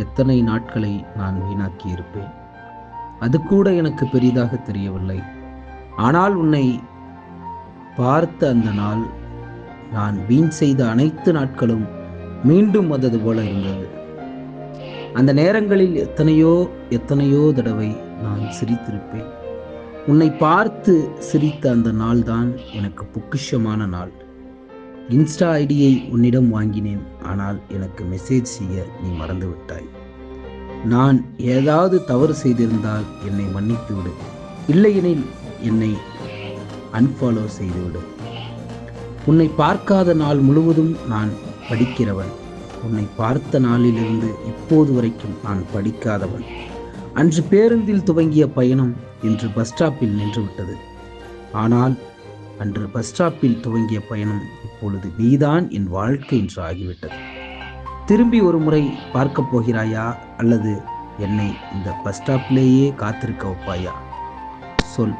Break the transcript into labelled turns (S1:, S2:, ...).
S1: எத்தனை நாட்களை நான் வீணாக்கி இருப்பேன். அது கூட எனக்கு பெரிதாக தெரியவில்லை. ஆனால் உன்னை பார்த்த அந்த நாள், நான் வீண் செய்த அனைத்து நாட்களும் மீண்டும் வந்தது போல இருந்தது. அந்த நேரங்களில் எத்தனையோ தடவை நான் சிரித்திருப்பேன். உன்னை பார்த்து சிரித்த அந்த நாள் தான் எனக்கு பொக்கிஷமான நாள். இன்ஸ்டா ஐடியை உன்னிடம் வாங்கினேன். ஆனால் எனக்கு மெசேஜ் செய்ய நீ மறந்துவிட்டாய். நான் ஏதாவது தவறு செய்திருந்தால் என்னை மன்னித்து விடு. இல்லையெனில் என்னை அன்ஃபாலோ செய்துவிடு. உன்னை பார்க்காத நாள் முழுவதும் நான் படிக்கிறவன். உன்னை பார்த்த நாளிலிருந்து இப்போது வரைக்கும் நான் படிக்காதவன். அன்று பேருந்தில் துவங்கிய பயணம் இன்று பஸ் ஸ்டாப்பில் நின்றுவிட்டது. ஆனால் அன்று பஸ் ஸ்டாப்பில் துவங்கிய பயணம் இப்பொழுது நீதான் என் வாழ்க்கை என்று ஆகிவிட்டது. திரும்பி ஒரு முறை பார்க்கப் போகிறாயா, அல்லது என்னை இந்த பஸ் ஸ்டாப்பிலேயே காத்திருக்க வைப்பாயா? சொல்.